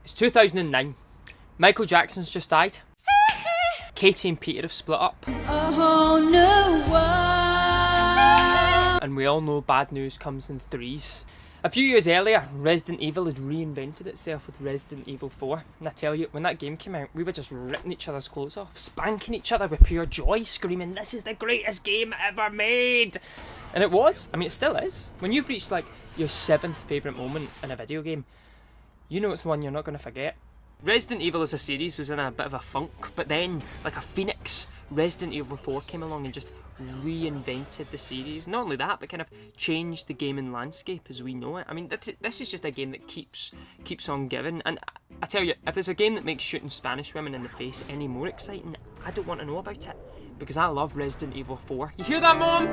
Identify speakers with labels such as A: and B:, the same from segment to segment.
A: It's 2009. Michael Jackson's just died. Katie and Peter have split up. And we all know bad news comes in threes. A few years earlier, Resident Evil had reinvented itself with Resident Evil 4. And I tell you, when that game came out, we were just ripping each other's clothes off, spanking each other with pure joy, screaming, "This is the greatest game ever made!" And it was. I mean, it still is. When you've reached like your 7th favourite moment in a video game, you know it's one you're not going to forget. Resident Evil as a series was in a bit of a funk, but then, like a phoenix, Resident Evil 4 came along and just reinvented the series. Not only that, but kind of changed the gaming landscape as we know it. I mean, this is just a game that keeps on giving. And I tell you, if there's a game that makes shooting Spanish women in the face any more exciting, I don't want to know about it. Because I love Resident Evil 4. You hear that, Mom?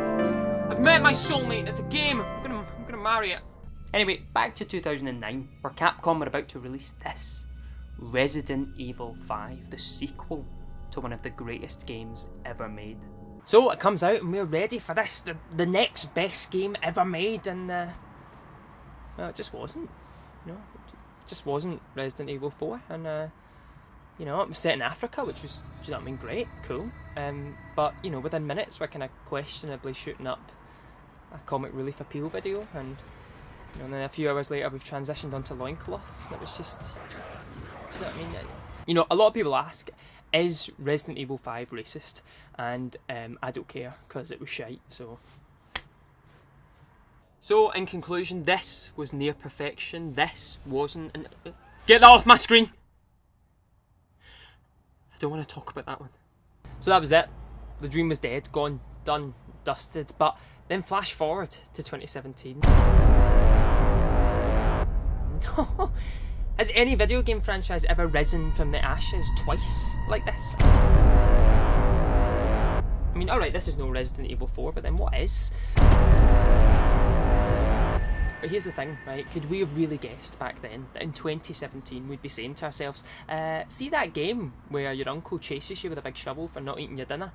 A: I've met my soulmate. It's a game. I'm gonna marry it. Anyway, back to 2009, where Capcom were about to release this. Resident Evil 5, the sequel to one of the greatest games ever made. So it comes out and we're ready for this, the next best game ever made, and well, it just wasn't. You know, it just wasn't Resident Evil 4, and you know, it was set in Africa, which was, you know what I mean, great, cool. But you know, within minutes we're kind of questionably shooting up a comic relief appeal video, and you know, and then a few hours later we've transitioned onto loincloths, and it was just, you know what I mean? You know, a lot of people ask, is Resident Evil 5 racist? And I don't care, because it was shite, so... So, in conclusion, this was near perfection. This wasn't... Get that off my screen! I don't want to talk about that one. So that was it. The dream was dead, gone, done, dusted. But then flash forward to 2017. No. Has any video game franchise ever risen from the ashes twice like this? I mean, alright, this is no Resident Evil 4, but then what is? But here's the thing, right? Could we have really guessed back then that in 2017 we'd be saying to ourselves, see that game where your uncle chases you with a big shovel for not eating your dinner?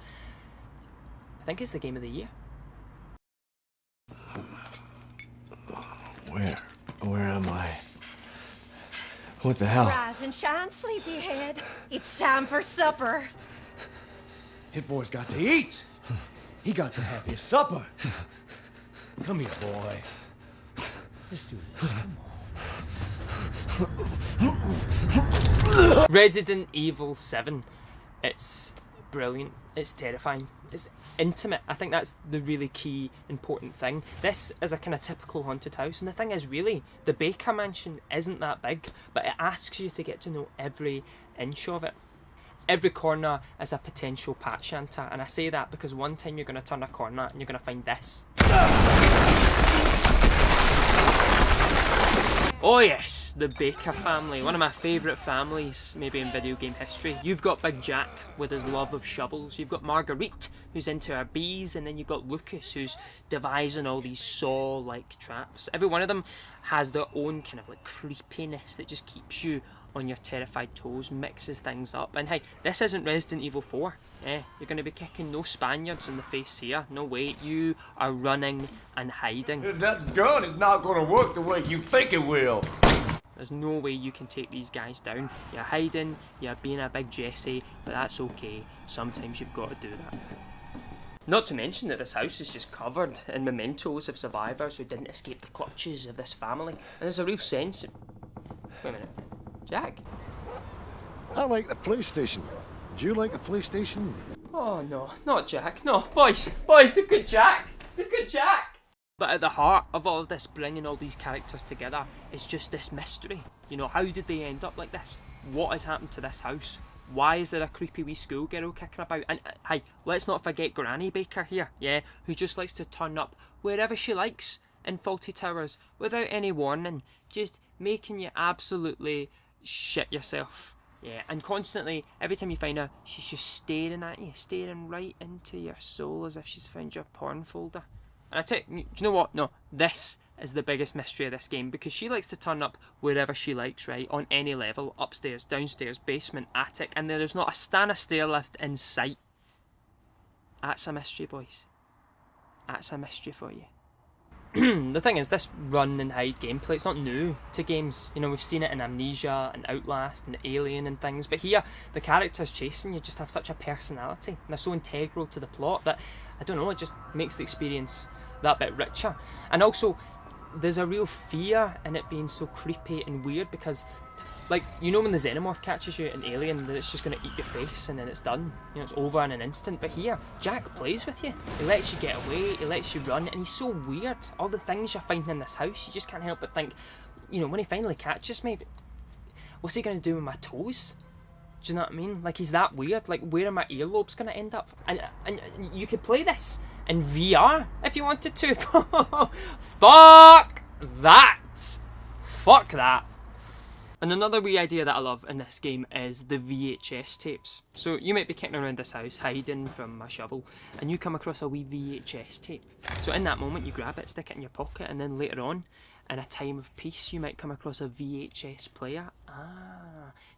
A: I think it's the game of the year.
B: Where am I? What the hell?
C: Rise and shine, sleepyhead. It's time for supper.
D: Hit boy's got to eat. He got to have his supper. Come here, boy. Let's do this. Come on.
A: Resident Evil 7. It's brilliant. It's terrifying. It's intimate. I think that's the really key important thing. This is a kind of typical haunted house, and the thing is, really, the Baker Mansion isn't that big, but it asks you to get to know every inch of it. Every corner is a potential Pat Shanta, and I say that because one time you're going to turn a corner and you're going to find this. Oh yes, the Baker family, one of my favourite families maybe in video game history. You've got Big Jack with his love of shovels, you've got Marguerite who's into her bees, and then you've got Lucas who's devising all these saw-like traps. Every one of them has their own kind of like creepiness that just keeps you on your terrified toes, mixes things up. And hey, this isn't Resident Evil 4. You're going to be kicking no Spaniards in the face here. No way, you are running and hiding.
D: That gun is not going to work the way you think it will.
A: There's no way you can take these guys down. You're hiding, you're being a big Jesse, but that's okay. Sometimes you've got to do that. Not to mention that this house is just covered in mementos of survivors who didn't escape the clutches of this family. And there's a real sense of... Wait a minute. Jack?
B: I like the PlayStation. Do you like the PlayStation?
A: Oh no, not Jack. No, boys, they've got Jack. They've got Jack. But at the heart of all of this, bringing all these characters together, is just this mystery. You know, how did they end up like this? What has happened to this house? Why is there a creepy wee schoolgirl kicking about? And hey, let's not forget Granny Baker here, yeah, who just likes to turn up wherever she likes in Fawlty Towers without any warning, just making you absolutely shit yourself. Yeah, and constantly, every time you find her, she's just staring at you, staring right into your soul as if she's found your porn folder. And I tell you, do you know what? No, this is the biggest mystery of this game, because she likes to turn up wherever she likes, right? On any level, upstairs, downstairs, basement, attic, and there's not a stand of stair lift in sight. That's a mystery, boys. That's a mystery for you. the thing is, this run and hide gameplay, it's not new to games. You know, we've seen it in Amnesia and Outlast and Alien and things, but here the characters chasing you just have such a personality and they're so integral to the plot that, I don't know, it just makes the experience that bit richer. And also, there's a real fear in it being so creepy and weird because, like, you know when the xenomorph catches you in Alien, that it's just going to eat your face and then it's done. You know, it's over in an instant. But here, Jack plays with you. He lets you get away, he lets you run, and he's so weird. All the things you're finding in this house, you just can't help but think, you know, when he finally catches me, what's he going to do with my toes? Do you know what I mean? Like, he's that weird. Like, where are my earlobes going to end up? And you could play this in VR if you wanted to. Fuck that! Fuck that! And another wee idea that I love in this game is the VHS tapes. So you might be kicking around this house, hiding from a shovel, and you come across a wee VHS tape. So in that moment you grab it, stick it in your pocket, and then later on, in a time of peace, you might come across a VHS player.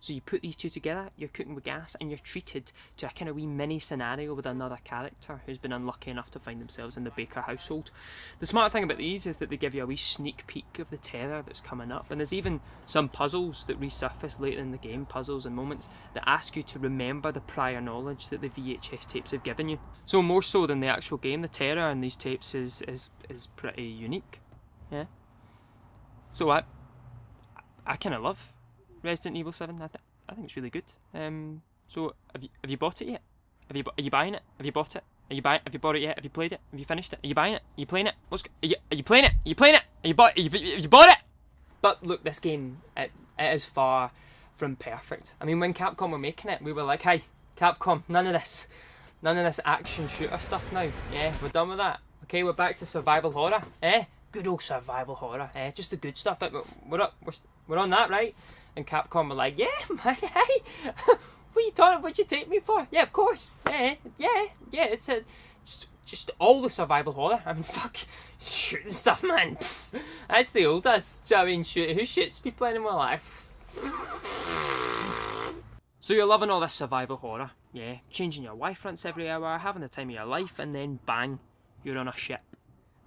A: So you put these two together, you're cooking with gas, and you're treated to a kind of wee mini scenario with another character who's been unlucky enough to find themselves in the Baker household. The smart thing about these is that they give you a wee sneak peek of the terror that's coming up, and there's even some puzzles that resurface later in the game, puzzles and moments that ask you to remember the prior knowledge that the VHS tapes have given you. So more so than the actual game, the terror in these tapes is pretty unique. Yeah. So I kind of love Resident Evil 7. I think it's really good. So have you bought it yet? Are you buying it? Have you bought it? Have you bought it yet? Have you played it? Have you finished it? Are you buying it? Are you playing it? Are you playing it? Are you playing it? Have you bought it? But look, this game, it is far from perfect. I mean, when Capcom were making it, we were like, hey, Capcom, none of this action shooter stuff now. Yeah, we're done with that. Okay, we're back to survival horror. Good old survival horror. Just the good stuff. We're on that, right? And Capcom were like, yeah, man, hey, what you talking? What'd you take me for? Yeah, of course. Yeah. It's just all the survival horror. I mean, fuck, shooting stuff, man. That's the oldest. Do you know what I mean? Who shoots people anymore? Like, so you're loving all this survival horror, yeah? Changing your wife fronts every hour, having the time of your life, and then bang, you're on a ship.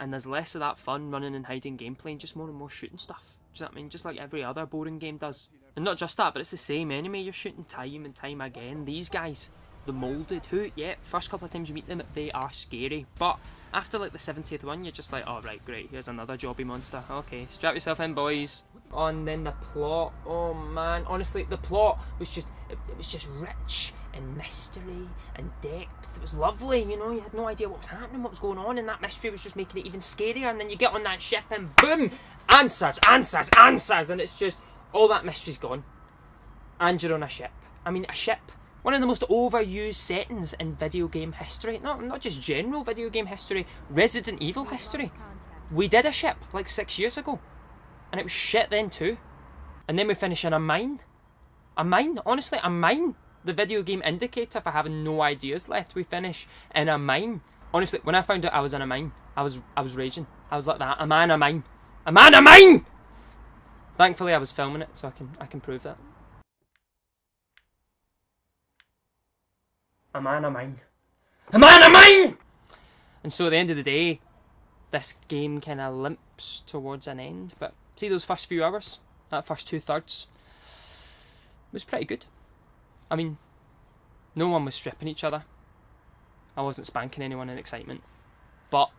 A: And there's less of that fun running and hiding gameplay and just more and more shooting stuff. Do you know what I mean? Just like every other boring game does. And not just that, but it's the same enemy you're shooting time and time again. These guys, the Moulded, who, yeah, first couple of times you meet them, they are scary. But after like the 70th one, you're just like, oh right, great, here's another jobby monster. Okay, strap yourself in, boys. Oh, and then the plot, oh man, honestly, the plot was just, it was just rich and mystery and depth. It was lovely, you know, you had no idea what was happening, what was going on, and that mystery was just making it even scarier. And then you get on that ship and boom, answers, and it's just, all that mystery's gone. And you're on a ship. I mean, a ship, one of the most overused settings in video game history. Not just general video game history, Resident Evil history. We did a ship like 6 years ago, and it was shit then too. And then we finish in a mine. A mine, honestly, a mine. The video game indicator for having no ideas left. We finish in a mine. Honestly, when I found out I was in a mine, I was raging. I was like that. A man, a mine. A man, a mine! Thankfully I was filming it, so I can prove that. A man, a mine. A man, a mine! And so at the end of the day, this game kind of limps towards an end. But see those first few hours, that first 2/3, was pretty good. I mean, no one was stripping each other. I wasn't spanking anyone in excitement. But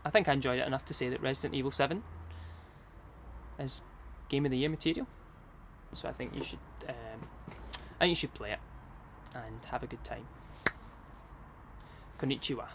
A: I think I enjoyed it enough to say that Resident Evil 7 is Game of the Year material. So I think you should play it and have a good time. Konnichiwa.